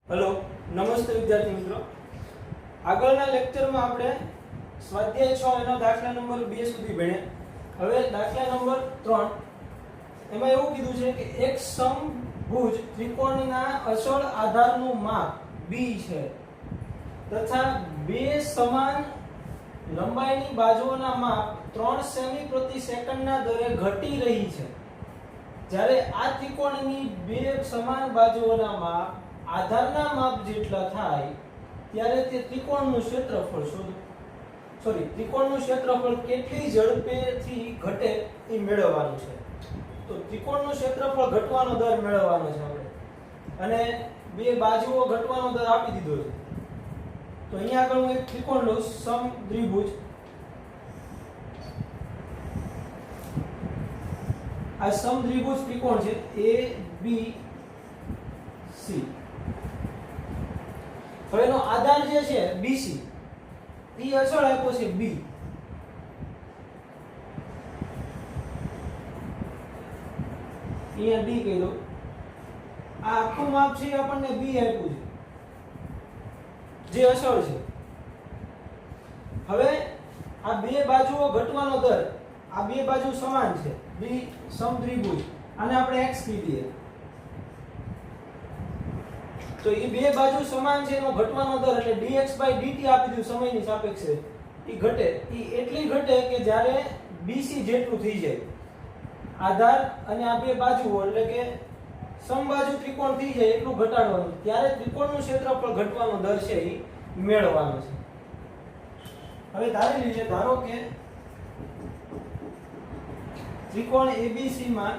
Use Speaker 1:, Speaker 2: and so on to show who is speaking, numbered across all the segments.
Speaker 1: Hello नमस्ते विद्यार्थी मित्रों। આગળના લેક્ચરમાં આપણે સ્વાધ્યાય 6 એનો દાખલા નંબર 2 સુધી ભણ્યા। હવે દાખલા નંબર 3 એમાં એવું કીધું છે કે એક સમભુજ ત્રિકોણના અચળ આધારનું માપ b છે તથા બે સમાન લંબાઈની બાજુઓના માપ 3 સેમી પ્રતિ સેકન્ડના દરે ઘટી રહી છે। જ્યારે આ ત્રિકોણની બે સમાન બાજુઓના માપ આધારના માપ જેટલા થાય ત્યારે તે ત્રિકોણનું ક્ષેત્રફળ શોધો। ત્રિકોણનું ક્ષેત્રફળ કેટલી ઝડપેથી ઘટે એ મેળવવાનું છે। તો ત્રિકોણનું ક્ષેત્રફળ ઘટવાનો દર મેળવવાનો છે આપણે, અને બે બાજુઓ ઘટવાનો દર આપી દીધો છે। તો અહીંયા આગળ હું એક ત્રિકોણ લઉં, સમદ્વિભુજ। આ સમદ્વિભુજ ત્રિકોણ છે A B C। હવે એનો આધાર જે છે BC એ અચળ આપ્યો છે B। અહીંયા D કહી દો। આ આખું માપ છે આપણને B આપ્યું છે જે અચળ છે। હવે આ બે બાજુઓ ઘટવાનો દર, આ બે બાજુ સમાન છે સમદ્વિભુજ, આને આપણે x કહીએ। તો એ બે બાજુ સમાન છે એનો ઘટવાનો દર એટલે dx/dt આપી દીધું સમયની સાપેક્ષે એ ઘટે, એ એટલી ઘટે કે જ્યારે BC જેટલું થઈ જાય આધાર અને આ બે બાજુઓ એટલે કે સમબાજુ ત્રિકોણ થઈ જાય એટલું ઘટાડવાનું, ત્યારે ત્રિકોણનું ક્ષેત્રફળ ઘટવાનો દર છે એ મેળવવાનો છે। હવે ધારી લઈએ, ધારો કે ત્રિકોણ ABC માં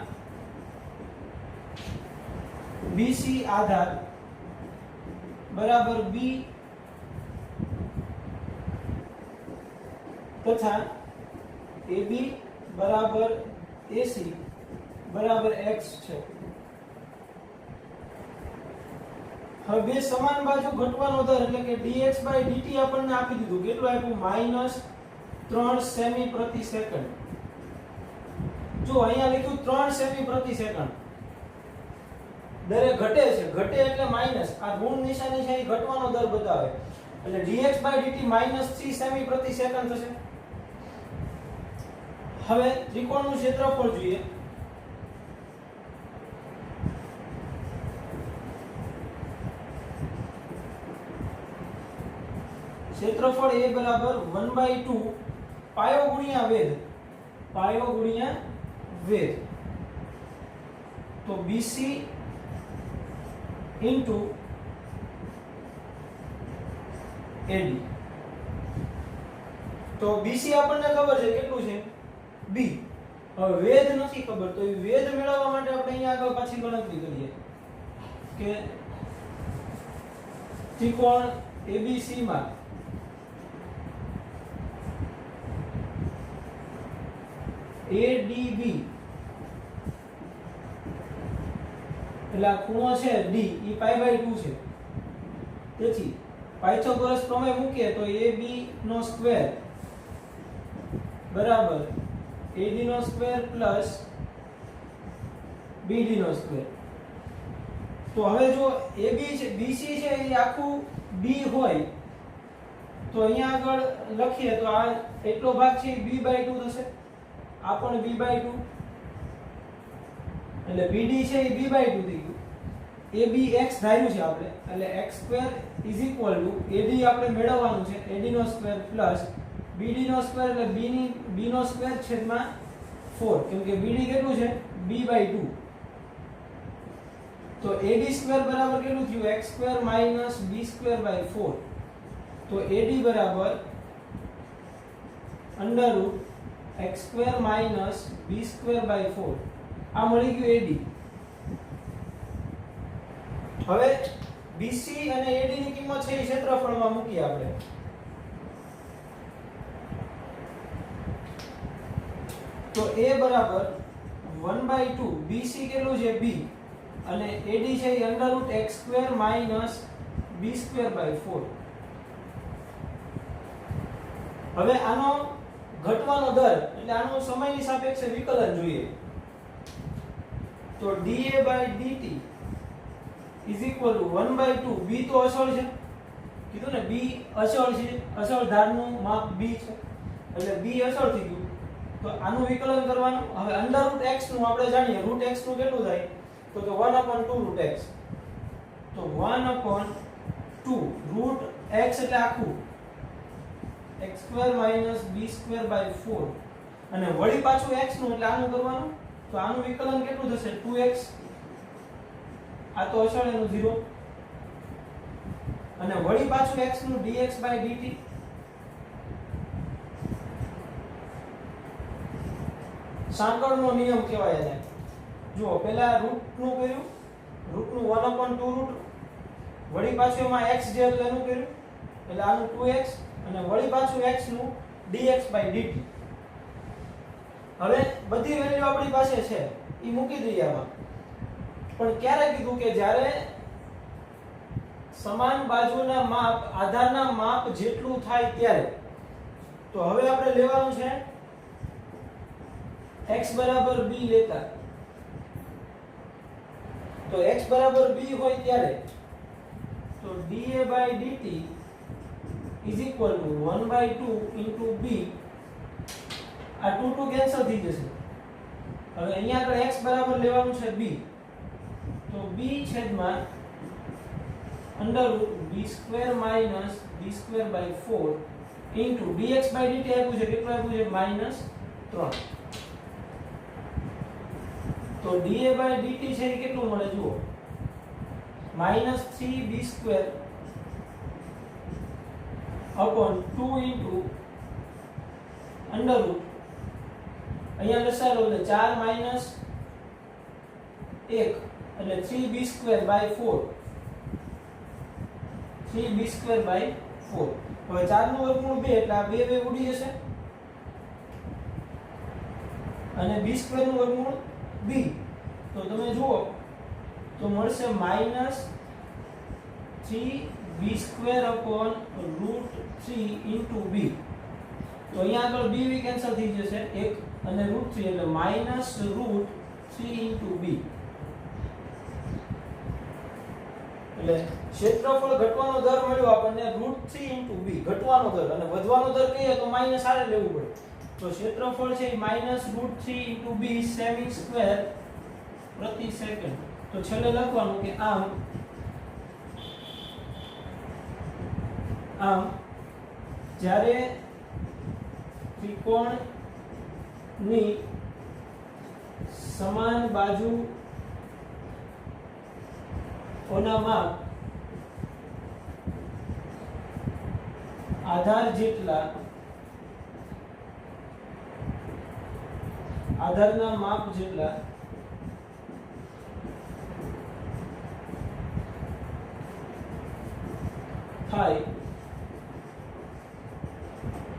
Speaker 1: BC આધાર बराबर B तथा AB बराबर AC बराबर x છે। હવે બે સમાન બાજુ ઘટવાનો દર એટલે કે dx/dt આપણને આપી દીધું, કેટલું આપ્યું -3 સેમી પ્રતિ સેકન્ડ। જો અહીંયા લખ્યું 3 સેમી પ્રતિ સેકન્ડ, દરે ઘટે છે, ઘટે એટલે માઈનસ, આ ઋણ નિશાની છે એ ઘટવાનો દર બતાવે એટલે dx/dt -3 સેમી પ્રતિ સેકન્ડ થશે। હવે ત્રિકોણનું ક્ષેત્રફળ જોઈએ। ક્ષેત્રફળ A બરાબર 1/2 પાયો ગુણ્યા વેધ, પાયો ગુણ્યા વેધ। તો BC into AD। તો BC આપણને ખબર છે કેટલું છે B, હવે વેધ નથી ખબર, તો એ વેધ મેળવવા માટે આપણે અહીંયા આગળ પાછી ગણતરી કરીએ કે ત્રિકોણ ABC માં ADB એટલે આ ખૂણો છે D એ π/2 છે, તેથી પાયથાગોરસ પ્રમેય મૂકીએ તો AB નો સ્ક્વેર બરાબર AD નો સ્ક્વેર પ્લસ BD નો સ્ક્વેર। તો હવે જો AB છે BC છે એ આખું B હોય તો અહીંયા આગળ લખીએ તો આ એટલો ભાગ છે B/2 થશે, આ પણ B/2 એટલે BD છે એ B/2 થઈ ગયું। AB x ધાર્યું છે આપણે એટલે x² AD આપણે મેળવવાનું છે, AD નો સ્ક્વેર પ્લસ BD નો સ્ક્વેર એટલે B નો સ્ક્વેર છેદમાં 4, કેમ કે BD કેટલું છે B/2। તો AD² બરાબર કેટલું થયું x² B²/4। તો AD બરાબર √x² B²/4 આ મળી ગયું AD। હવે BC અને AD ની કિંમત છે એ ક્ષેત્રફળમાં મૂકીએ આપણે। તો A બરાબર 1/2 BC કેટલું છે B અને AD છે એ √x² B²/4। હવે આનો ઘટવાનો દર એટલે આનો સમયની સાપેક્ષે વિકલન જોઈએ। તો dA/dt is equal two 1/2 b તો અચળ છે કીધું ને b અચળ છે અચળ ધારનું માપ b છે એટલે b અચળ થઈ ગયું તો આનું વિકલન કરવાનું હવે અંડર રૂટ x નું આપણે જાણીએ રૂટ x નું કેટલું થાય તો કે 1/2 રૂટ x તો 1/2 રૂટ x એટલે આખું x² - b²/4 અને વળી પાછું x નું એટલે આનું કરવાનું તો આનું વિકલન કેટલું થશે 2x આ તો અચળ એનું 0 અને વળી પાછું x નું dx/dt સાંકળનો નિયમ કહેવાય છે જો પહેલા રૂટ નું કર્યું રૂટ નું 1/2 રૂટ વળી પાછું એમાં x જે હતું એનું કર્યું એટલે આનું 2x અને વળી પાછું x નું dx/dt હવે બધી વેલ્યુ આપણી પાસે છે ઈ મૂકી દઈએ આમાં પણ ક્યારે કીધું કે જ્યારે સમાન બાજુના માપ આધારના માપ જેટલું થાય ત્યારે તો હવે આપણે લેવાનું છે x બરાબર b લેતા તો x બરાબર b હોય ત્યારે તો dA/dt is equal to 1/2 b આ 2 કેન્સલ થઈ જશે હવે અહીંયા આગળ x બરાબર લેવાનું છે b તો b છેદમાં under route b² - b²/4 into dx/dt આપ્યું છે કેટલું આપ્યું છે -3 તો dA/dt છે એ કેટલું મળે જુઓ -3b² upon 2 into under route અહીંયા લસાડો એટલે 4 - 1 એટલે 3b²/4 3b²/4 હવે 4 નું વર્ગમૂળ 2 એટલે આ 2 ઉડી જશે અને b² નું વર્ગમૂળ b તો તમે જુઓ તો મળશે -3b² / √3 * b તો અહીંયા આગળ b કેન્સલ થઈ જશે 1 અને √3 એટલે -√3 * b એટલે ક્ષેત્રફળ ઘટવાનો દર મળ્યો આપણને √3 * b ઘટવાનો દર અને વધવાનો દર કહીએ તો માઈનસ આરે લેવું પડે તો ક્ષેત્રફળ છે -√3 * b સેમી સ્ક્વેર પ્રતિ સેકન્ડ તો છેલ્લે લખવાનું કે આમ જ્યારે ત્રિકોણની સમાન બાજુ ઓના માપ આધાર જેટલા આધારના માપ જેટલા થાય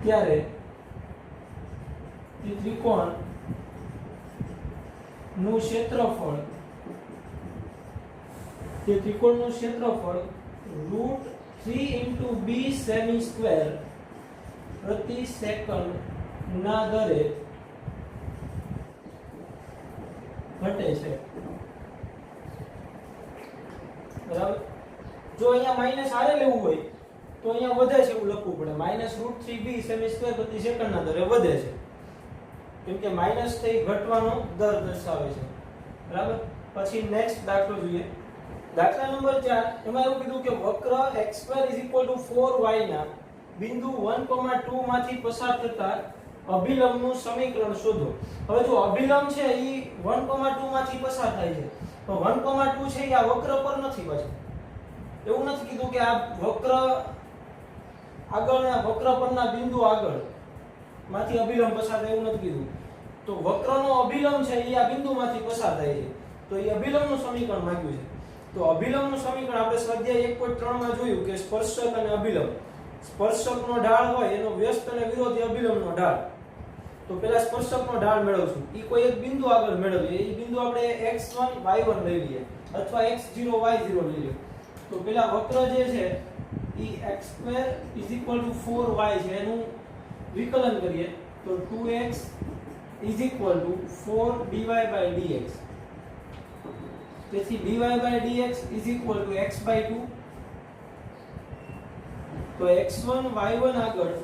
Speaker 1: ત્યારે તે ત્રિકોણ નું ક્ષેત્રફળ √3 * b સેમી સ્ક્વેર પ્રતિ સેકન્ડ ના દરે ઘટે છે બરાબર જો અહીંયા માઈનસ આરે લેવું હોય તો અહીંયા વધે છે એવું લખવું પડે -√3b સેમી સ્ક્વેર પ્રતિ સેકન્ડ ના દરે વધે છે કેમ કે માઈનસ થી ઘટવાનો દર દર્શાવે છે બરાબર પછી નેક્સ્ટ દાખલો જોઈએ દાખલા નંબર 4 એમાં એવું કીધું કે વક્ર x² = 4y ના બિંદુ 1,2 માંથી પસાર થતા અભિલંબનું સમીકરણ શોધો હવે જો અભિલંબ છે ઈ 1,2 માંથી પસાર થાય છે તો 1,2 છે ઈ આ વક્ર પર નથી પાછું એવું નથી કીધું કે આ વક્ર આગળના વક્ર પરના બિંદુ આગળ માંથી અભિલંબ પસાર થાય એવું નથી કીધું તો વક્રનો અભિલંબ છે ઈ આ બિંદુમાંથી પસાર થાય છે તો ઈ અભિલંબનું સમીકરણ માંગ્યું છે તો અભિલંબનું સમીકરણ આપણે સ્વાધ્યાય 1.3 માં જોયું કે સ્પર્શક અને અભિલંબ સ્પર્શકનો ઢાળ હોય એનો વ્યસ્ત અને વિરોધી અભિલંબનો ઢાળ તો પહેલા સ્પર્શકનો ઢાળ મેળવશું ઈ કોઈ એક બિંદુ આગળ મેળવીએ ઈ બિંદુ આપણે x1 y1 લઈ લઈએ અથવા x0 y0 લઈ લઈએ તો પહેલા વક્ર જે છે ઈ x² = 4y છે એનું વિકલન કરીએ તો 2x = 4 dy/dx તેથી dy by dx is equal to x by 2. તો x1 y1 આગળ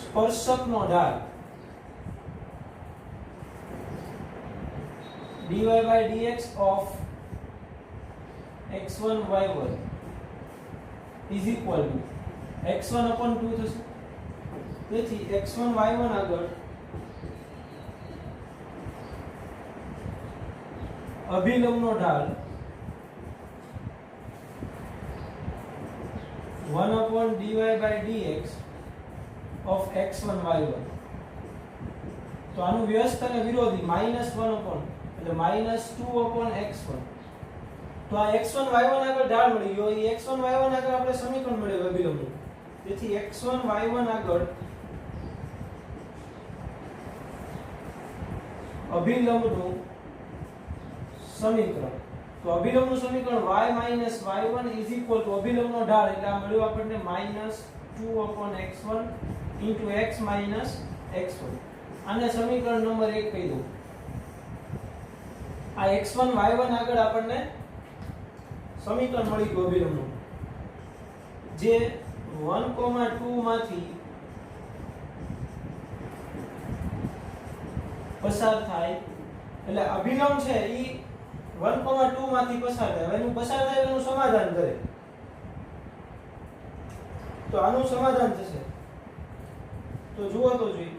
Speaker 1: સ્પર્શકનો ઢાળ dy by dx of x1 y1 is equal to x1 upon 2 થશે. તેથી x1 y1 આગળ અભિલંબનો ઢાળ 1 upon dy by dx of x1 y1. તો આનું વ્યસ્ત અને વિરોધી -1 upon એટલે -2 upon x1. તો આ x1 y1 આગળ ઢાળ મળી ગયો. એ x1 y1 આગળ આપણે સમીકરણ મેળવ્યું અભિલંબનું. તેથી x1 y1 આગળ અભિલંબનું સમીકરણ. તો અભિલંબનું સમીકરણ y y1 is equal to અભિલંબનો ઢાળ એટલે આ મળ્યું આપણને -2 upon x1 into x minus x1. આને સમીકરણ નંબર 1 કહી દઉં. આ x1 y1 આગળ આપણને સમીકરણ મળી ગયું અભિલંબનું, જે 1,2 માંથી પસાર થાય. એટલે અભિલંબ છે ઈ 1,2 માંથી પસાર થાય. હવે એનું પસાર થાય એનું સમાધાન કરે. તો આનું સમાધાન થશે. તો જુઓ તો જોઈએ,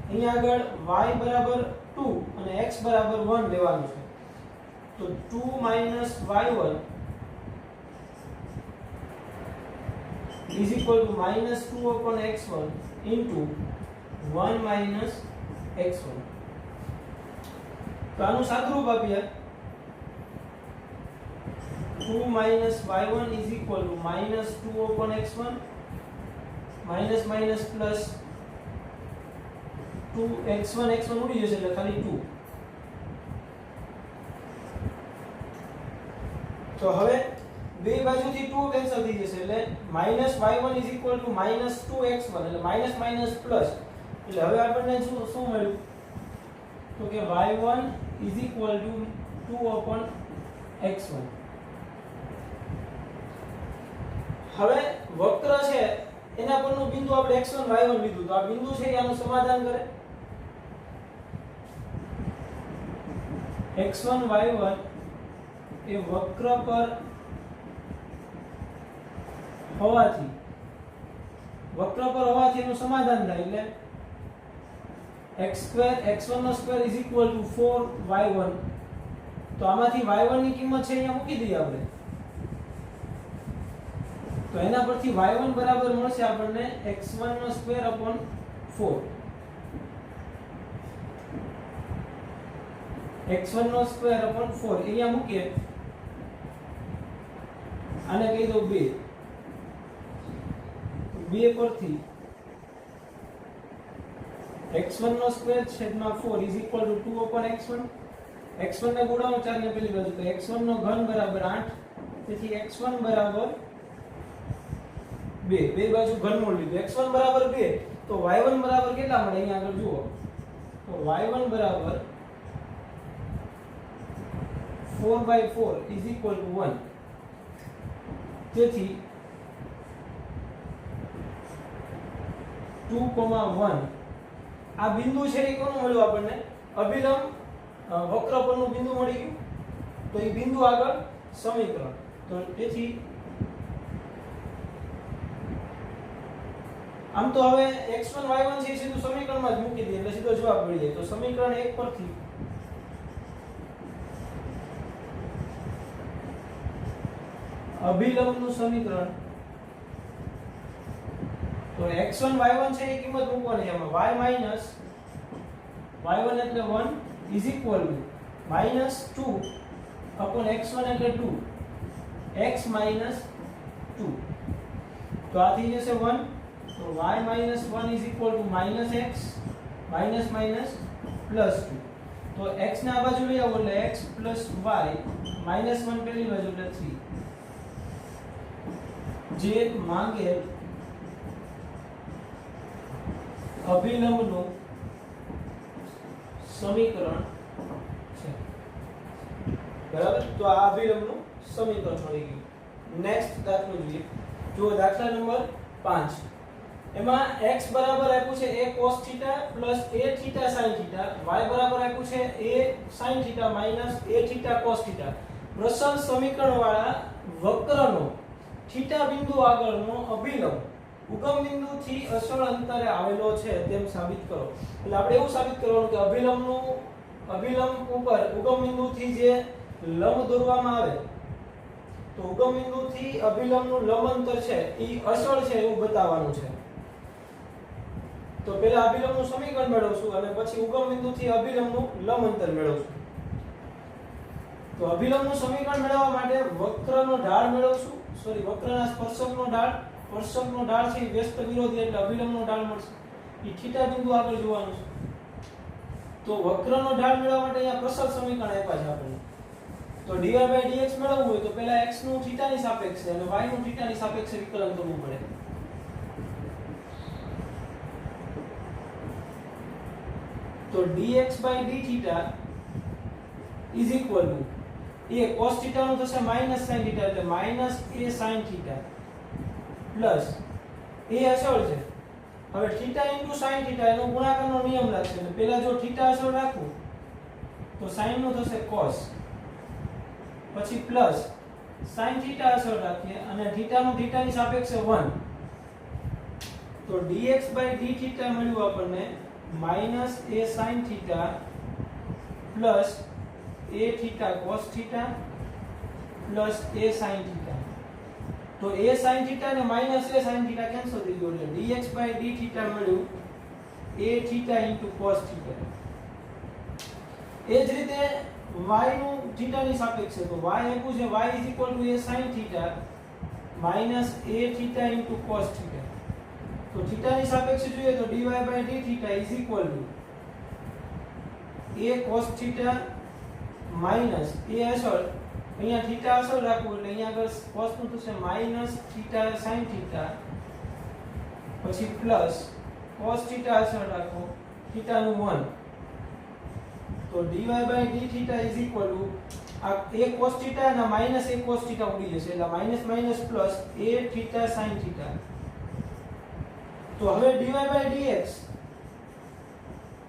Speaker 1: અહીંયા આગળ y બરાબર 2 અને x બરાબર 1 લેવાનું છે. તો 2 y1 is equal to -2 upon x1 into 1 minus x1. તો આનું સાદુરૂપ આપીએ. 2 minus y1 is equal to -2 upon x1 minus minus plus 2 x1 ઉડી જશે એટલે ખાલી 2. તો હવે બે બાજુથી 2 કેન્સલ થઈ જશે એટલે -y1 is equal to -2x1 એટલે માઈનસ માઈનસ પ્લસ. એટલે હવે આપણને શું મળ્યું? તો કે y1 is equal to 2 upon x1. હવે વક્ર છે એના પરનું બિંદુ આપણે x1 y1 લીધું. તો આ બિંદુ છે આનું સમાધાન કરે. x1 y1 એ વક્ર પર હોવાથી એનું સમાધાન થાય. એટલે x2 x1 નો square is equal to 4y1. તો આમાંથી y1 ની કિંમત છે અહીંયા મૂકી દઈએ આપણે. તો એના પરથી y1 બરાબર મળશે આપણને x1 નો સ્ક્વેર upon 4. x1 નો સ્ક્વેર upon 4 અહીંયા મૂકીએ. આને કહી દો 2 પરથી x1 નો સ્ક્વેર છેદમાં 4 is equal to 2 upon x1. x1 ને ગુણાવો 4 ને પેલી બાજુ તો x1 નો ઘન બરાબર 8. તેથી x1 બરાબર 2. બે બાજુ ઘનમૂળ લીધું. x1 બરાબર 2 તો y1 બરાબર કેટલા મળે અહીંયા આગળ જુઓ. તો y1 બરાબર 4/4 is equal to 1. તેથી 2,1 આ બિંદુ છે એ કોનું મળ્યું આપણને? અભિલંબ વક્ર પરનું બિંદુ મળી ગયું. તો એ બિંદુ આગળ સમીકરણ. તો તેથી આમ તો હવે x1 y1 છે સીધું સમીકરણમાં જ મૂકી દઈએ એટલે સીધો જવાબ મળી જાય. તો સમીકરણ 1 પરથી અભિલંબનું સમીકરણ. તો x1 y1 છે એ કિંમત મૂકવાની છે એમાં. y1 એટલે 1 is equal to -2 upon x1 એટલે 2 x minus 2. તો આ થઈ જશે 1. તો y minus 1 is equal to -x minus minus plus 2. તો x ને આ બાજુ લઈ આવો એટલે x plus y minus 1 પેલી બાજુ એટલે 3. જે માંગેલ અભિલંબનું સમીકરણ છે. બરાબર, તો આ અભિલંબનું સમીકરણ મળી ગયું. નેક્સ્ટ દાખલો જોઈએ. જો દાખલા નંબર 5, એમાં x બરાબર આપ્યું છે a cos θ plus a θ sin θ, y બરાબર આપ્યું છે a sin θ minus a θ cos θ. પ્રસરણ સમીકરણ વાળા વક્રનો θ બિંદુ આગળનો અભિલંબ ઉગમ બિંદુથી અચળ અંતરે આવેલો છે તેમ સાબિત કરો. એટલે આપણે એવું સાબિત કરવાનું કે અભિલંબ ઉપર ઉગમ બિંદુથી જે લંબ દોરવામાં આવે તો ઉગમ બિંદુથી અભિલંબનું લંબ અંતર છે એ અચળ છે એવું બતાવવાનું છે. તો પહેલા અભિલંબનું સમીકરણ મેળવશું અને પછી ઉગમ બિંદુથી અભિલંબનું લંબ અંતર મેળવશું. તો અભિલંબનું સમીકરણ મેળવવા માટે વક્રનો ઢાળ મેળવશું. વક્રના સ્પર્શકનો ઢાળ છે વ્યસ્ત વિરોધી એટલે અભિલંબનો ઢાળ મળશે. એ થીટા બિંદુ આગળ જોવાનું છે. તો વક્રનો ઢાળ મેળવવા માટે અહીંયા પ્રસર સમીકરણ આપ્યા છે આપણે. તો dy/dx મેળવવું હોય તો પહેલા x નું θ ની સાપેક્ષે અને y નું θ ની સાપેક્ષે વિકલન કરવું પડે. તો dx/dθ is equal to a cos θ નું થશે minus sin θ એટલે minus a sin θ plus a અચળ છે. હવે θ into sin θ એનો ગુણાકારનો નિયમ લાગશે એટલે પહેલા જો θ અચળ રાખું તો sin નું થશે cos, પછી પ્લસ sin θ અચળ રાખીએ અને θ નું θ ની સાપેક્ષે 1. તો dx/dθ મળ્યું આપણને minus a sin θ plus a θ cos θ plus a sin θ. તો a sin θ ને minus a sin θ કેન્સલ થઈ ગયું એટલે dx/dθ મળ્યું a θ into cos θ. એ જ રીતે y નું θ ની સાપેક્ષે તો y આપ્યું છે y is equal to a sin θ minus a θ into cos θ. તો θ ની સાપેક્ષે જોઈએ તો dy/dθ is equal to a cos θ minus a અચળ, અહીંયા θ અચળ રાખવું એટલે અહીંયા આગળ cos નું થશે minus θ sin θ પછી પ્લસ cos θ અચળ રાખો θ નું 1. તો dy/dθ is equal to આ a cos θ અને minus a cos θ ઉડી જશે એટલે minus minus plus a θ sin θ. તો હવે dy/dx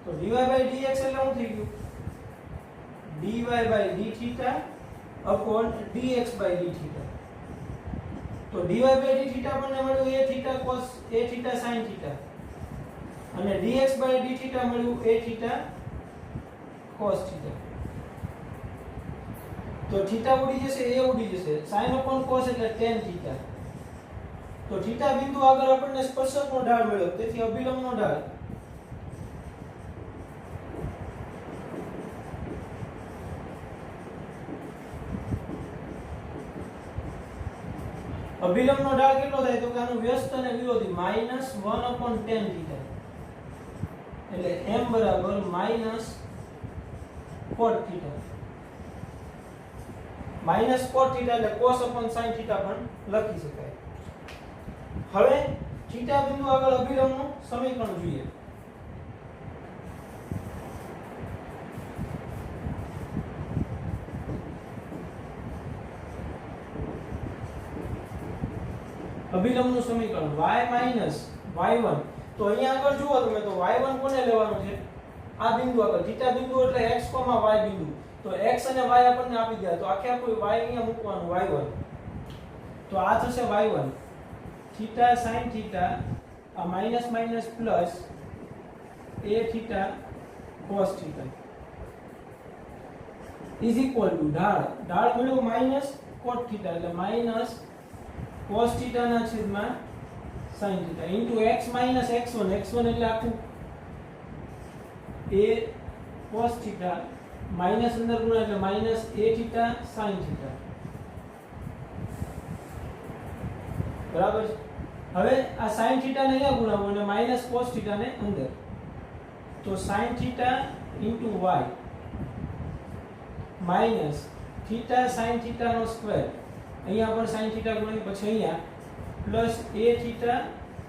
Speaker 1: તો dy/dx એટલે શું થઈ ગયું dy/dθ upon dx/dθ. તો dy/dθ આપણને મળ્યું a θ cos a θ sin θ અને dx/dθ મળ્યું a θ cos θ. તો θ ઉડી જશે a ઉડી જશે sin upon cos એટલે tan θ. તો θ બિંદુ આગળ આપણને સ્પર્શકનો ઢાળ મળ્યો તેથી અભિલંબનો ઢાળ કેટલો થાય તો કે આનું વ્યસ્ત અને વિરોધી -1/tan θ એટલે m બરાબર -cot θ. -cot θ એટલે cos upon sin θ પણ લખી શકાય. હવે θ બિંદુ આગળ અભિલંબનું સમીકરણ જોઈએ. અભિલંબનું સમીકરણ y minus y1. તો અહીંયા આગળ જુઓ તમે તો y1 કોને લેવાનું છે આ બિંદુ આગળ θ બિંદુ એટલે x, y બિંદુ. તો x અને y આપણને આપી ગયા તો આખે આખું y અહીંયા મૂકવાનું y1. તો આ થશે y1 θ sin θ આ minus minus plus a θ cos θ is equal to ઢાળ મળ્યું માઈનસ cot θ એટલે માઈનસ cos θ ના છેદમાં sin θ into x minus x1 એટલે આખું a cos θ માઈનસ અંદર ગુણ્યા એટલે માઈનસ a θ sin θ. બરાબર. હવે આ sin θ ને અહીંયા ગુણાવો અને માઈનસ cos θ ને અંદર. તો sin θ into y minus θ sin θ નો સ્ક્વેર અહીંયા પણ sin θ ગુણાવી પછી અહીંયા plus a θ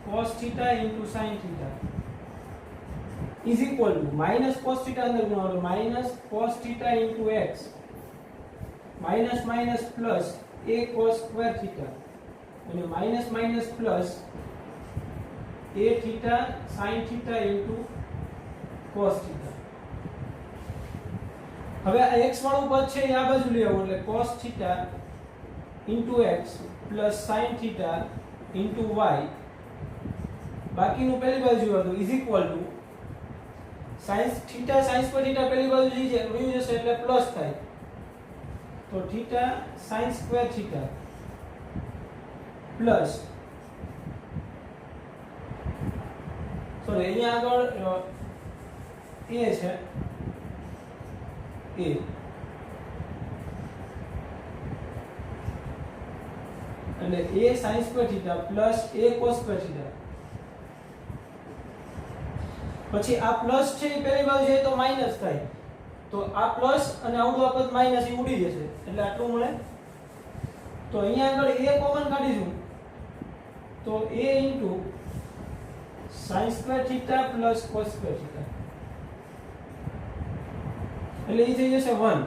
Speaker 1: cos θ into sin θ is equal to minus cos theta અંદર ગુણાવો minus cos theta into x minus minus plus a cos square theta અને minus minus plus a theta sin theta into cos theta. હવે આ x વાળું પદ છે એ આ બાજુ લઈ આવો એટલે cos theta into x plus sin theta into y બાકીનું પેલી બાજુ હતું is equal two sin theta sin square theta પેલી બાજુ લઈ જશે એટલે પ્લસ થાય તો theta sin square theta plus sorry અહીંયા આગળ a છે a એટલે a sin square theta plus a cos square theta પછી આ પ્લસ છે એ પહેલી બાજુ જાય તો માઈનસ થાય તો આ પ્લસ અને આવડું આ પદ માઈનસ એ ઉડી જશે એટલે આટલું મળે તો અહીંયા આગળ a કોમન કાઢીશું તો a sin square theta plus cos square theta એટલે એ થઈ જશે 1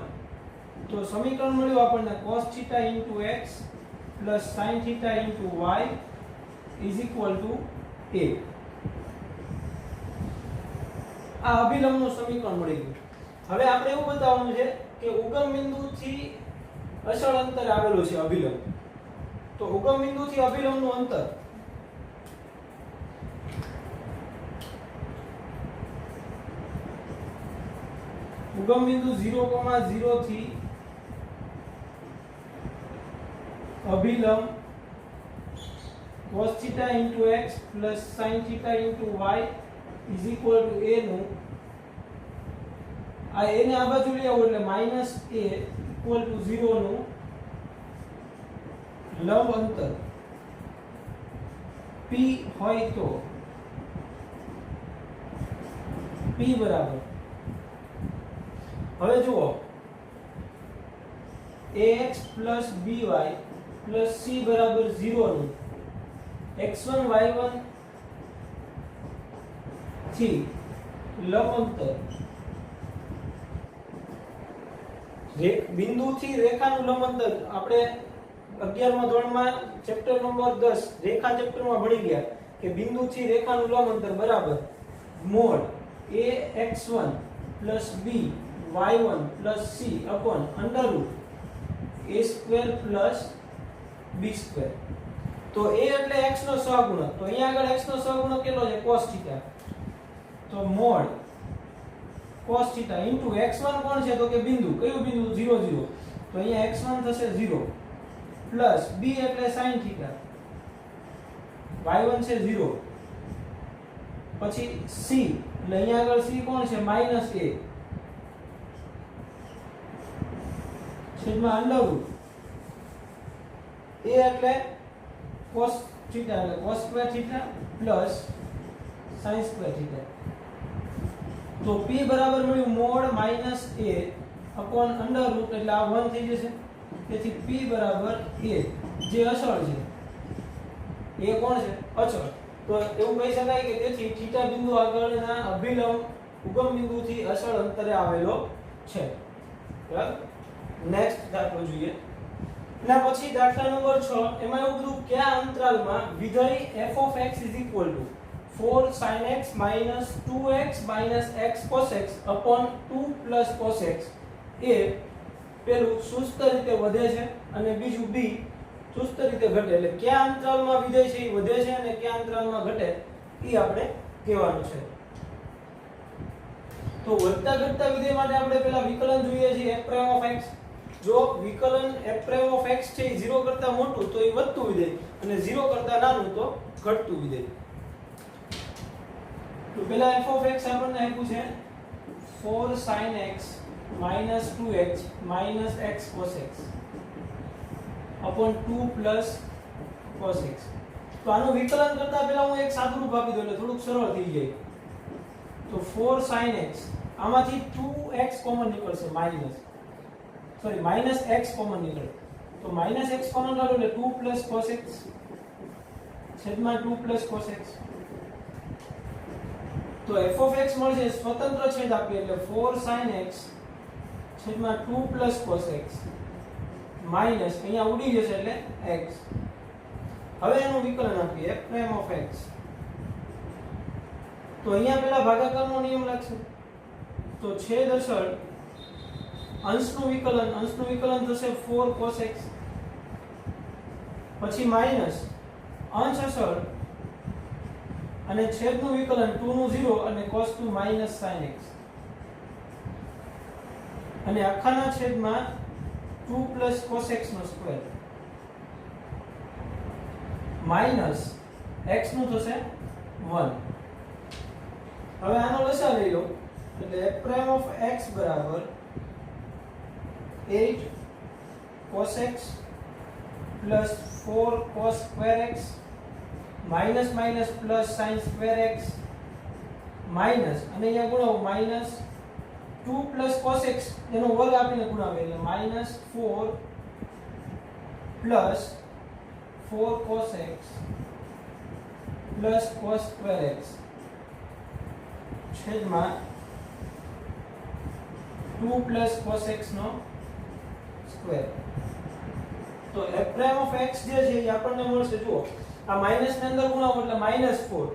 Speaker 1: તો સમીકરણ મળ્યું આપણને cos theta x plus sin theta y is equal two a. આ અભિલંબનું સમીકરણ મળી ગયું. હવે આપણે એવું બતાવવાનું છે કે ઉગમ બિંદુથી અચળ અંતર આવેલું છે અભિલંબ. તો ઉગમ બિંદુથી અભિલંબનું અંતર ઉગમ બિંદુ 0,0 થી અભિલંબ cos theta x plus sin theta y is equal two a નું આ a ને આ બાજુ લઈ આવો એટલે માઈનસ a ઇક્વલ ટુ 0 નું લંબ અંતર p હોય તો p બરાબર હવે જુઓ ax by c બરાબર 0 નું x1 y1 થી લંબ અંતર બિંદુથી રેખાનું લંબ અંતર આપણે 11મા ધોરણમાં ચેપ્ટર નંબર 10 રેખા ચેપ્ટરમાં ભણી ગયા કે બિંદુથી રેખાનું લંબ અંતર બરાબર mode ax1 b y1 c upon under root a square plus b square. તો a એટલે x નો સહગુણક તો અહીંયા આગળ x નો સહગુણક કેટલો છે cos થીટા તો mode cos theta into x1 કોણ છે તો કે બિંદુ કયું બિંદુ 0 0 તો અહીંયા x1 થશે 0 પ્લસ b એટલે sin થીટા y1 છે 0 પછી c એટલે અહીંયા આગળ c કોણ છે માઈનસ a છેદમાં અંડર રૂટ a એટલે cos થીટા એટલે cos square theta plus sin square theta તો p બરાબર મળ્યું mode minus a upon under route એટલે આ 1 થઈ જશે તેથી p બરાબર a જે અચળ છે એ કોણ છે અચળ તો એવું કહી શકાય કે તેથી થીટા બિંદુ આગળના અભિલંબ ઉગમ બિંદુથી અચળ અંતરે આવેલો છે બરાબર નેક્સ્ટ દાખલો જોઈએ એના પછી દાખલા નંબર 6 એમાં એવું કીધું કે આ અંતરાલમાં વિધેય f(x) = 4 sin x - 2x - x cos x upon 2 + cos x એ પેલું સુસ્ત રીતે વધે છે અને બીજું b સુસ્ત રીતે ઘટે એટલે કયા અંતરાલમાં વિધેય છે એ વધે છે અને કયા અંતરાલમાં ઘટે એ આપણે કહેવાનું છે તો વધતા ઘટતા વિધેય માટે આપણે પહેલા વિકલન જોઈએ છે f'(x) જો વિકલન f'(x) છે એ 0 કરતા મોટું તો એ વધતું વિધેય અને 0 કરતા નાનું તો ઘટતું વિધેય તો પહેલા f(x) આપણને આપ્યું છે 4 sin x - 2x - x cos x upon 2 + cos x તો આનું વિકલન કરતા પહેલા હું એક સાદું રૂપ આપી દઉં એટલે થોડુંક સરળ થઈ જાય તો 4 sin x આમાંથી 2x કોમન નીકળશે -x કોમન નીકળે તો -x કોમન કાઢો એટલે 2 + cos x છેદમાં 2 + cos x તો f of x મળશે સ્વતંત્ર છેદ આપીએ એટલે 4 sin x છેદમાં 2 plus cos x માઈનસ અહીંયા ઉડી જશે એટલે x. હવે એનું વિકલન આપીએ f prime of x. તો અહીંયા પેલા ભાગાકારનો નિયમ લાગશે. તો છેદ અસર અંશનું વિકલન થશે 4 cos x પછી માઈનસ અંશ અસર અને છેદનું વિકલન 2 નું 0 અને cos 2 minus sin x અને આખાના છેદમાં 2 plus cos x નો સ્ક્વેર માઈનસ x નું થશે 1. હવે આનો લસા લઈ લો એટલે f prime of x બરાબર 8 cos x plus 4 cos square x minus minus plus sin square x minus અને અહીંયા ગુણાવો minus 2 plus cos x એનો વર્ગ આપીને ગુણાવે એટલે minus 4 plus 4 cos x plus cos square x છેદમાં 2 plus cos x નો square. તો f prime of x જે છે એ આપણને મળશે જુઓ આ માઈનસ ની અંદર ગુણાવો એટલે -4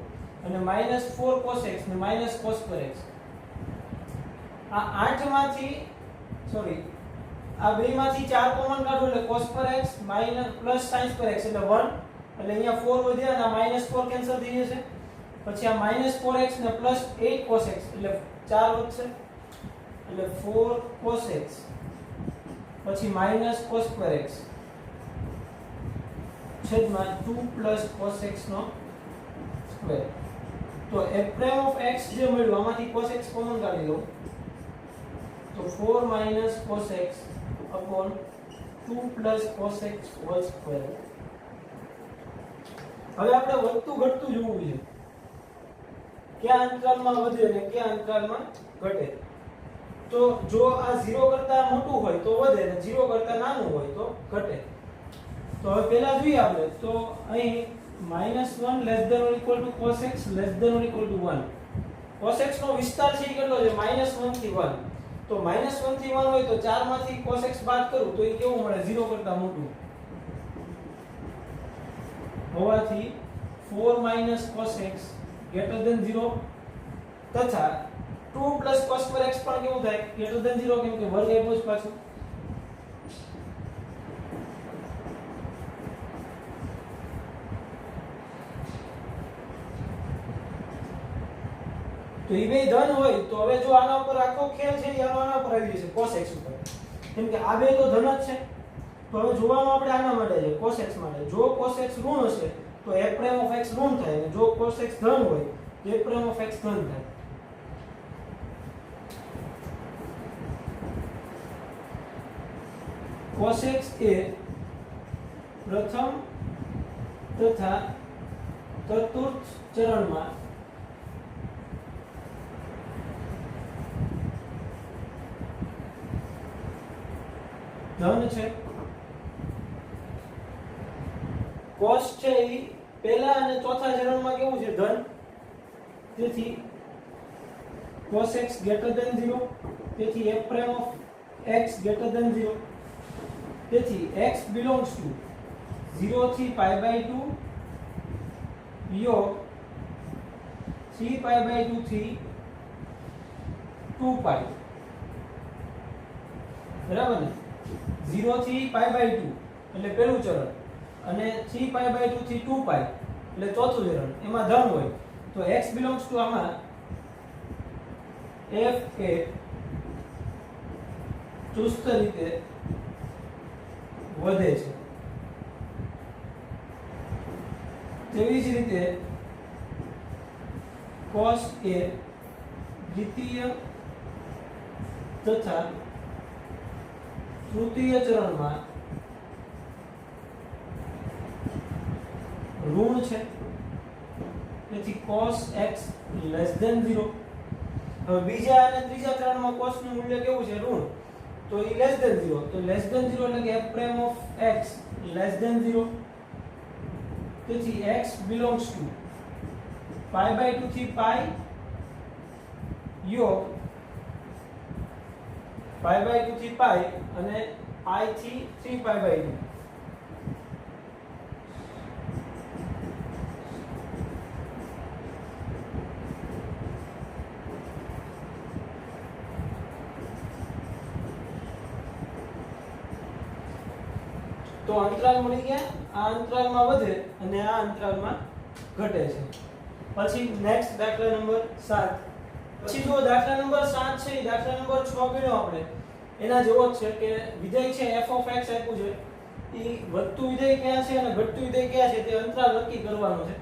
Speaker 1: અને -4 cos x ને -cos square x. આ 8 માંથી સોરી આ બે માંથી 4 કોમન કાઢો એટલે cos square x plus sin square x એટલે 1 એટલે અહીંયા 4 વધ્યા અને આ -4 કેન્સલ થઈ જશે. પછી આ -4x ને +8 cos x એટલે 4 વધશે એટલે 4 cos x પછી -cos square x છેદમાં 2 plus cos x નો સ્ક્વેર. તો f prime of x જે મળ્યું આમાંથી cos x કોમન કાઢી લો તો 4 minus cos x upon 2 plus cos x whole square. હવે આપણે વધતું ઘટતું જોવું છે કયા અંતરાલમાં વધે અને કયા અંતરાલમાં ઘટે. તો જો આ 0 કરતા મોટું હોય તો વધે અને 0 કરતા નાનું હોય તો ઘટે. તો હવે પહેલા જોઈએ આપણે તો અહીં -1 less than or equal to cos x less than or equal to 1. cos x નો વિસ્તાર છે એ કેટલો છે -1 થી 1. તો -1 થી 1 હોય તો 4 માંથી cos x બાદ કરું તો એ કેવું મળે 0 કરતા મોટું હોવાથી 4 cos x greater than 0 તથા 2 plus cos square x પણ કેવું થાય greater than 0 કેમ કે વર્ગ આપ્યો છે પાછું. તો એ બે ધન હોય તો હવે જો આના ઉપર આખો ખેલ છે એ આના ઉપર આવી જશે cos x ઉપર કેમ કે આ બે તો ધન જ છે. તો હવે જોવાનું આપણે આના માટે છે cos x માટે. જો cos x ઋણ હશે તો f prime of x ઋણ થાય અને જો cos x ધન હોય તો f prime of x ધન થાય. cos x એ પ્રથમ તથા ચતુર્થ ચરણમાં ધન છે. cos છે એ પહેલા અને ચોથા ચરણમાં કેવું છે ધન. તેથી cos x greater than 0 તેથી f prime of x greater than 0 તેથી x belongs to 0 થી π/2 વિયોગ 3π/2 થી 2π બરાબર ને. 0 થી π/2 એટલે પહેલું ચરણ અને 3π/2 થી 2π એટલે ચોથું ચરણ એમાં ધન હોય તો x belongs to આમાં f એ ચુસ્ત રીતે વધે છે. તેવી જ રીતે cos એ દ્વિતીય તથા તૃતીય ચરણમાં ઋણ છે તેથી cos x less than 0. હવે બીજા અને ત્રીજા ચરણમાં cos નું મૂલ્ય કેવું છે ઋણ તો એ less than 0 તો less than 0 એટલે કે f prime of x less than 0 તેથી x belongs to π/2 થી π યોગ π/2 થી π અને π થી 3π/2. તો અંતરાલ મળી ગયા. આ અંતરાલમાં વધે અને આ અંતરાલમાં ઘટે છે. પછી નેક્સ્ટ દાખલા નંબર 7. પછી જો દાખલા નંબર 7 છે એ દાખલા નંબર 6 ગણ્યો આપણે એના જેવો જ છે કે વિધેય છે f of x આપ્યું છે. એ વધતું વિધેય ક્યાં છે અને ઘટતું વિધેય ક્યાં છે તે અંતરાલ નક્કી કરવાનો છે.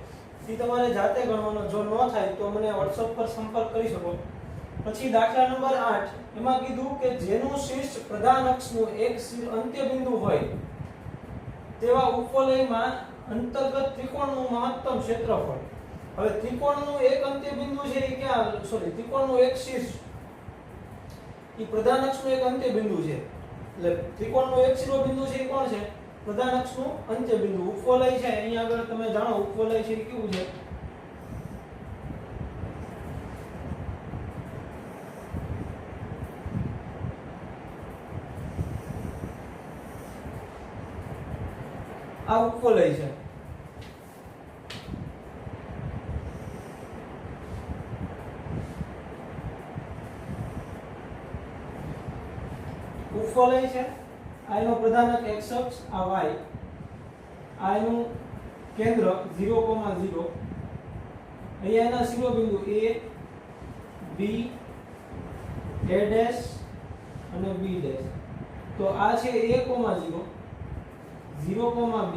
Speaker 1: તે તમારે જાતે ગણવાનો. જો ન થાય તો મને WhatsApp પર સંપર્ક કરી શકો. પછી દાખલા નંબર 8 એમાં કીધું કે જેનું શીર્ષ પ્રધાન અક્ષનું એક અંત્ય બિંદુ હોય તેવા ઉપવલયમાં અંતર્ગત ત્રિકોણનું મહત્તમ ક્ષેત્રફળ. હવે ત્રિકોણનું એક અંત્ય બિંદુ છે એ ક્યાં ત્રિકોણનું એક શીર્ષ એ પ્રધાન અક્ષનું એક અંત્ય બિંદુ છે. એટલે ત્રિકોણનું એક શિરોબિંદુ છે એ કોણ છે? પ્રધાન અક્ષનું અંત્ય બિંદુ. ઉપવલય છે અહીંયા આગળ તમે જાણો ઉપવલય છે એ કેવું છે? આ ઉપવલય છે. ઉપવલય છે. આ એનો પ્રધાનક x અક્ષ, આ y, આ એનું કેન્દ્ર 0,0. અહીંયા એના શિરોબિંદુ a, b, a' અને b'. તો આ છે a, 0, 0,b,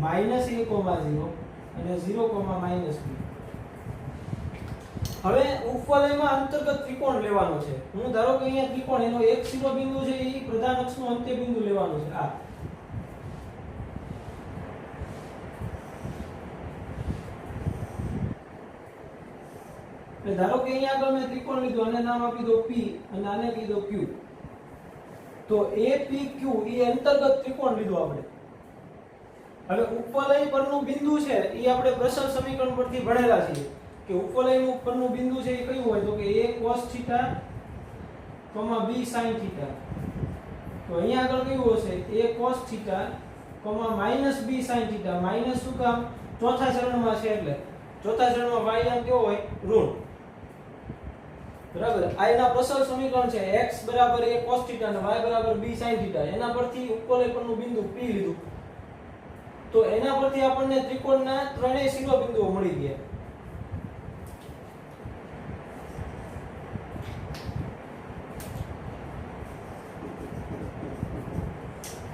Speaker 1: -a,0 અને 0,-b. હવે ઉપવલયમાં અંતર્ગત ત્રિકોણ લેવાનો છે. હું ધારો કે અહીંયા ત્રિકોણ એનો એક શિરોબિંદુ છે એ પ્રધાન અક્ષનું અંત્ય બિંદુ લેવાનું છે. આ એટલે ધારો કે અહીંયા આગળ મેં ત્રિકોણ લીધું, આને નામ આપી દો p અને આને કીધો q. તો APQ એ અંતર્ગત ત્રિકોણ લીધું આપણે. હવે ઉપવલય પરનું બિંદુ છે એ આપણે પ્રસર સમીકરણ પરથી ભણેલા છીએ કે ઉપવલયનું ઉપરનું બિંદુ છે એ કયું હોય? તો કે a cos θ, b sin θ. તો અહીંયા આગળ કયું હશે? a cos θ, -b sin θ. Minus શું કામ? ચોથા ચરણમાં છે એટલે ચોથા ચરણમાં y આમ કેવો હોય? ઋણ. બરાબર. આ એના પ્રસર સમીકરણ છે. x = a cos θ અને y = b sin θ. એના પરથી ઉપવલય પરનું બિંદુ p લીધું. તો એના પરથી આપણને ત્રિકોણના ત્રણેય શિરોબિંદુઓ મળી ગયા.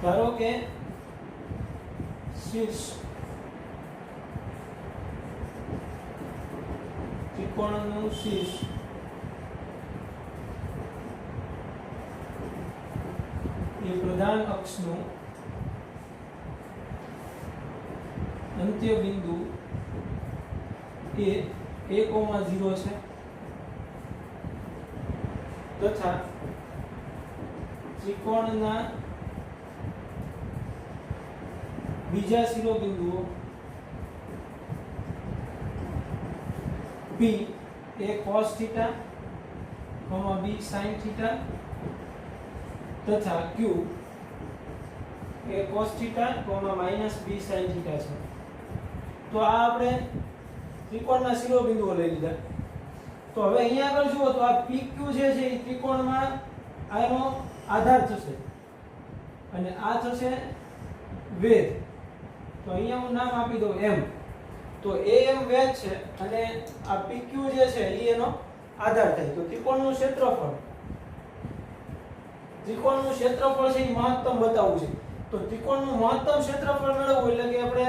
Speaker 1: ધારો કે શીર્ષ ત્રિકોણનું શીર્ષ એ પ્રધાન અક્ષનું અંત્ય બિંદુ એ a,0 છે તથા ત્રિકોણના બીજા શિરોબિંદુઓ p a cos θ, b sin θ તથા q a cos θ, -b sin θ છે. તો આ આપણે ત્રિકોણના શિરોબિંદુઓ લઈ લીધા. તો હવે અહીંયા આગળ જુઓ તો આ PQ જે છે એ ત્રિકોણમાં આનો આધાર થશે અને આ થશે વેધ. તો અહીંયા હું નામ આપી દઉં m. તો am વેધ છે અને આ PQ જે છે એ એનો આધાર થાય. તો ત્રિકોણનું ક્ષેત્રફળ છે એ મહત્તમ બતાવવું છે. તો ત્રિકોણનું મહત્તમ ક્ષેત્રફળ મેળવવું એટલે કે આપણે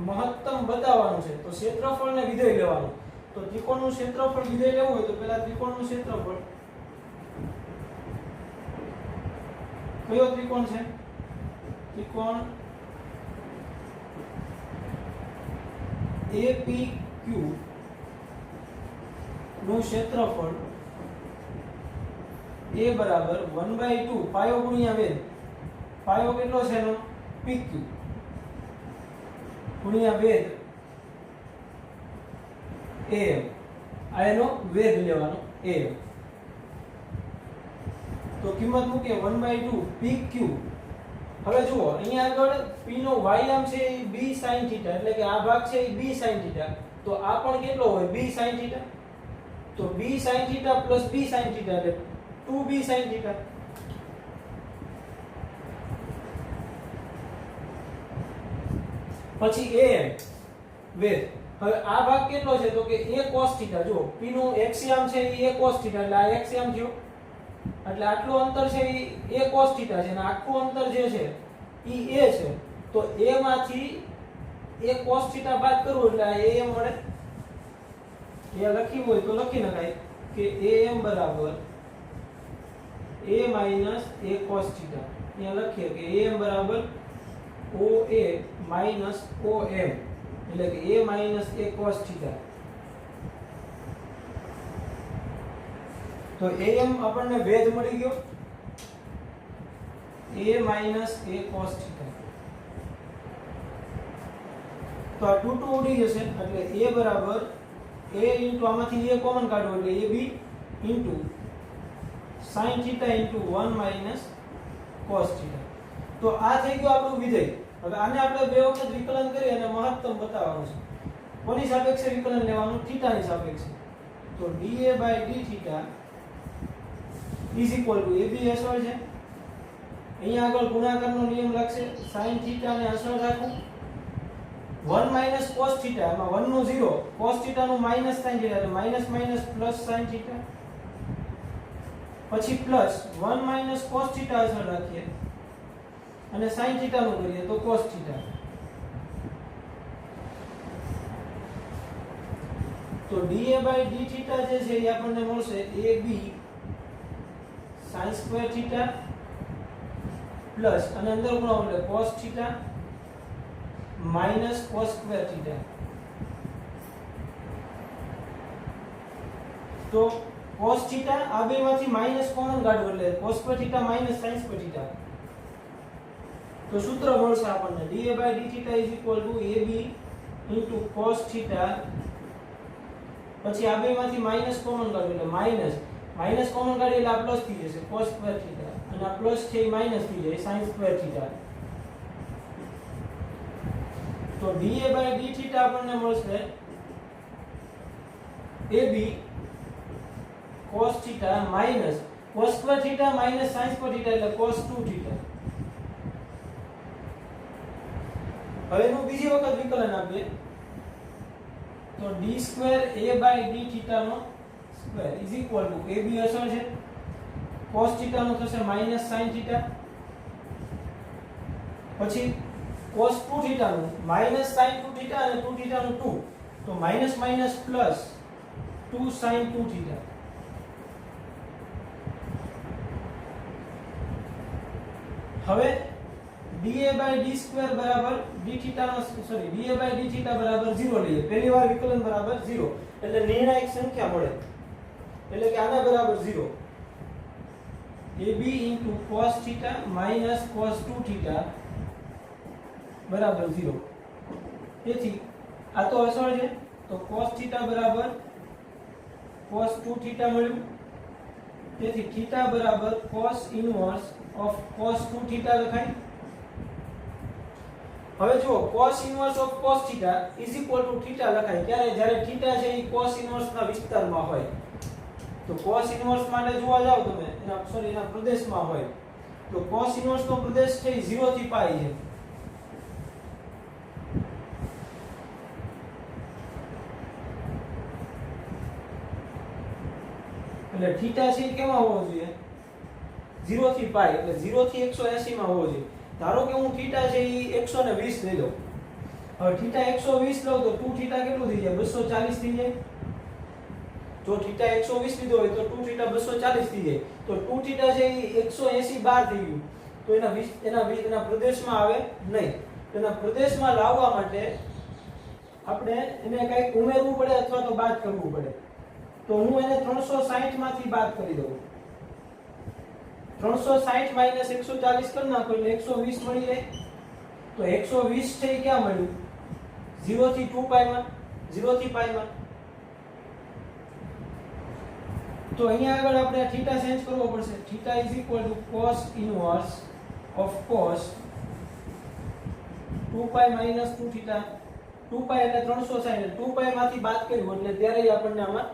Speaker 1: મહત્તમ બતાવવાનું છે. તો ક્ષેત્રફળને વિધેય લેવાનું. તો ત્રિકોણનું ક્ષેત્રફળ વિધેય લેવું હોય તો પહેલા ત્રિકોણનું ક્ષેત્રફળ કયો ત્રિકોણ છે? ત્રિકોણ APQ નું ક્ષેત્રફળ a બરાબર 1/2 પાયો ગુણ્યા વેધ. પાયો કેટલો છે એનો? PQ ગુણ્યા વેધ AM. આ એનો વેધ લેવાનો. am. તો કિંમત મૂકીએ 1/2 pq. હવે જુઓ અહીંયા આગળ p નો y આમ છે એ b sin θ, એટલે કે આ ભાગ છે એ b sin θ. તો આ પણ કેટલો હોય? b sin θ. તો b sin θ plus b sin θ એટલે 2b sin θ. પછી am with, હવે આ ભાગ કેટલો છે? તો કે a cos θ. જો p નું એક્સિયમ છે એ a cos θ, એટલે આ એક્સિયમ થયો, એટલે આટલું અંતર છે એ a cos θ છે, અને આખું અંતર જે છે એ a છે. તો a માંથી a cos θ બાદ કરવું એટલે આ am મળે. એ લખ્યું હોય તો લખી નખાય કે am બરાબર a minus a cos θ. અહીંયા લખીએ કે am બરાબર OA minus OM, એટલે કે a minus a cos θ. તો am આપણને વેધ મળી ગયો, a minus a cos θ. તો આ 2 2 ઉડી જશે, એટલે a બરાબર a into આમાંથી a કોમન કાઢો એટલે ab into sin θ into 1 minus cos θ. તો આ થઈ ગયું આપણું વિધેય. હવે આને આપણે બે વખત વિકલન કરી અને મહત્તમ બતાવવાનું છે. કોની સાપેક્ષે વિકલન લેવાનું? થીટાની સાપેક્ષે. તો dA by dθ is equal to ab અસર છે, અહીંયા આગળ ગુણાકારનો નિયમ લાગશે, sin θ ને અસર રાખું, 1 minus cos θ, એમાં 1 નું 0, cos θ નું minus sin θ, એટલે minus minus plus sin θ, પછી plus 1 minus cos θ અસર રાખીએ અને sin θ નું કરીએ તો cos θ. તો dA by dθ જે છે એ આપણને મળશે ab sin square θ પ્લસ અને અંદર ગુણાવો એટલે cos θ minus cos square θ. તો cos θ આ બેમાંથી માઈનસ કોમન કાઢો એટલે cos square θ minus sin square θ. તો સૂત્ર મળશે આપણને dA by dθ is equal to ab into cos θ, પછી આ બેમાંથી માઈનસ કોમન કાઢો એટલે માઈનસ કોમન કાઢી એટલે આ પ્લસ થઈ જશે cos square θ, અને આ પ્લસ છે એ માઈનસ થઈ જાય sin square θ. તો dA by dθ આપણને મળશે ab cos θ minus cos square θ minus sin square θ એટલે cos 2θ. હવે એનું બીજી વખત વિકલન આપીએ તો d square a by dθ નો square is equal to ab અસર છે, cos θ નો થશે minus sin θ, પછી cos 2θ નું minus sin 2θ અને 2θ નું 2, તો minus minus plus 2 sin 2θ. હવે dA by d square બરાબર dθ no dA by dθ બરાબર 0 લઈએ. પહેલી વાર વિકલન બરાબર 0 એટલે નિર્ણાયક સંખ્યા મળે, એટલે કે આના બરાબર 0. ab into cos θ minus cos 2θ બરાબર 0. તેથી આ તો અસર છે, તો cos θ બરાબર cos 2θ મળ્યું, તેથી θ બરાબર cos inverse of cos 2θ લખાય. હવે જુઓ cos inverse of cos θ is equal to θ લખાય ક્યારે? જ્યારે θ છે એ cos inverse ના વિસ્તારમાં હોય. તો cos inverse માટે જોવા જાવ તમે એના પ્રદેશમાં હોય, તો cos inverse નો પ્રદેશ છે એ 0 થી π છે. એટલે θ છે એ કેમાં હોવો જોઈએ? 0 થી π, એટલે 0 થી 180 માં હોવો જોઈએ. ધારો કે હું θ છે એ 120 લઈ લઉં. હવે θ 120 લઉં તો 2θ કેટલું થઈ જાય? 240 થઈ જાય. જો θ 120 લીધો હોય તો 2θ 240 થઈ જાય. તો 2θ છે એ 180 બહાર થઈ ગયું, તો એના પ્રદેશમાં આવે નહીં. એના પ્રદેશમાં લાવવા માટે આપણે એને કંઈક ઉમેરવું પડે અથવા તો બાદ કરવું પડે. તો હું એને 360 માંથી બાદ કરી દઉં. 360 minus 140 કરી નાખો એટલે 120 મળી જાય. તો 120 છે એ ક્યાં મળ્યું? 0 થી 2π માં, 0 થી π માં. તો અહીંયા આગળ આપણે આ થીટા ચેન્જ કરવો પડશે. Theta is equal to cos inverse of cos 2π minus 2 theta. 2π એટલે 360 એટલે 2π માંથી બાદ કર્યું એટલે ત્યારે આપણને આમાં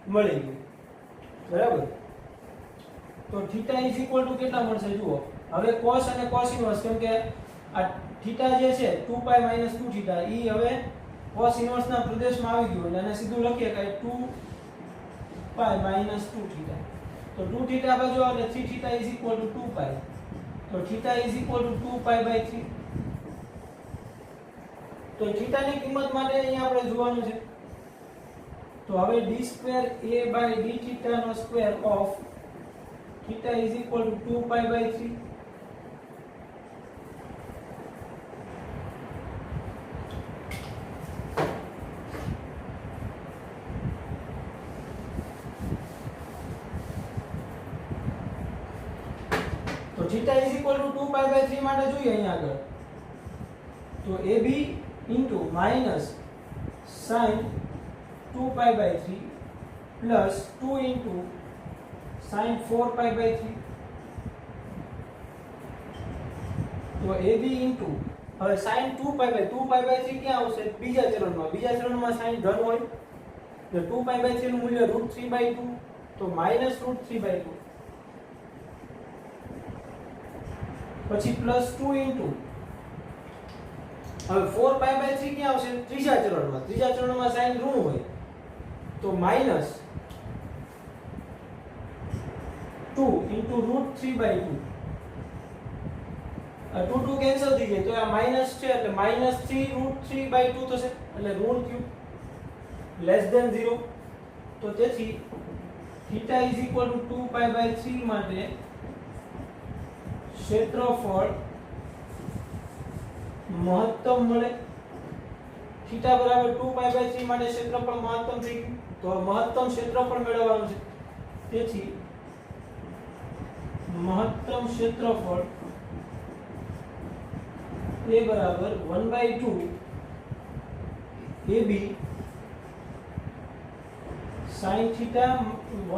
Speaker 1: મળી ગયું. બરાબર. તો થીટા ઇઝ ઇક્વલ ટુ કેટલા મળશે જુઓ. હવે cos અને cos ઇનવર્સ કેમ કે આ થીટા જે છે 2π માઈનસ 2 થીટા ઈ હવે cos ઇનવર્સ ના પ્રદેશમાં આવી ગયું એટલે આને સીધું લખીએ કે 2π માઈનસ 2 થીટા. તો 2 થીટા બાજુ એટલે 3 થીટા ઇઝ ઇક્વલ ટુ 2π. તો થીટા ઇઝ ઇક્વલ ટુ 2π/3. તો થીટા ની કિંમત માટે અહીંયા આપણે જોવાનું છે. તો હવે d2a/d નો square of theta is equal to 2π/3. તો થીટા ઇઝ ઇક્વલ ટુ 2π/3 માટે જોઈએ અહીંયા આગળ. તો ab into minus sin 2π/3 plus 2 into sin 4π/3. તો ab ઇન્ટુ હવે sin 2π/3 ક્યાં આવશે? બીજા ચરણમાં. બીજા ચરણમાં sin ધન હોય તો 2π/3 નું મૂલ્ય √3/2 તો -√3/2 પછી પ્લસ 2 ઇન્ટુ હવે 4π/3 ક્યાં આવશે? ત્રીજા ચરણમાં. ત્રીજા ચરણમાં sin ઋણ હોય તો માઈનસ 2 ઇન્ટુ √3/2. 2 2 કેન્સલ થઈ જાય તો આ માઈનસ છે એટલે -3√3/2 થશે એટલે ઋણ થયું લેસ ધેન 0. તો તેથી થીટા ઇઝ ઇક્વલ ટુ 2π/3 માટે ક્ષેત્રફળ મહત્તમ મળે. થીટા બરાબર 2π/3 માટે ક્ષેત્રફળ મહત્તમ થઈ ગયું. તો મહત્તમ ક્ષેત્રફળ મેળવવાનું છે. તેથી મહત્તમ ક્ષેત્રફળ એ બરાબર 1/2 AB sin θ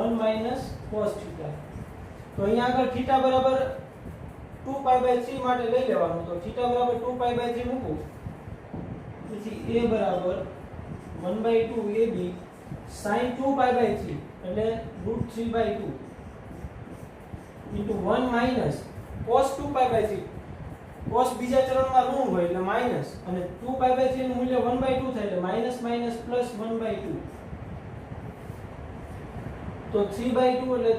Speaker 1: 1 minus cos θ. તો અહીંયા આગળ થીટા બરાબર 2π/3 માટે લઈ લેવાનું. તો થીટા બરાબર 2π/3 મૂકું પછી a બરાબર 1/2 AB sin 2π/3 એટલે √3/2 into 1 minus cos 2π/3. cos બીજા ચરણમાં ઋણ હોય એટલે માઈનસ અને 2π/3 નું મૂલ્ય 1/2 થાય એટલે માઈનસ માઈનસ પ્લસ 1/2. તો 3/2 એટલે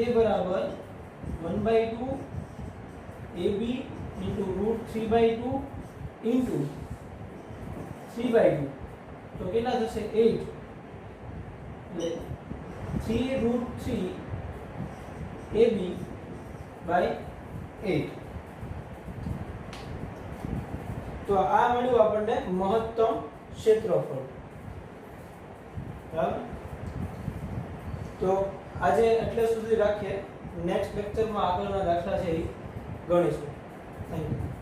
Speaker 1: a બરાબર 1/2 AB into √3/2 into 3/2 તો કેટલા થશે 8 એટલે 3√3 AB by 8. તો આ મળ્યું આપણને મહત્તમ ક્ષેત્રફળ. બરાબર. તો આજે એટલે સુધી રાખીએ. નેક્સ્ટ લેક્ચરમાં આગળના દાખલા છે એ ગણીશું. Thank you.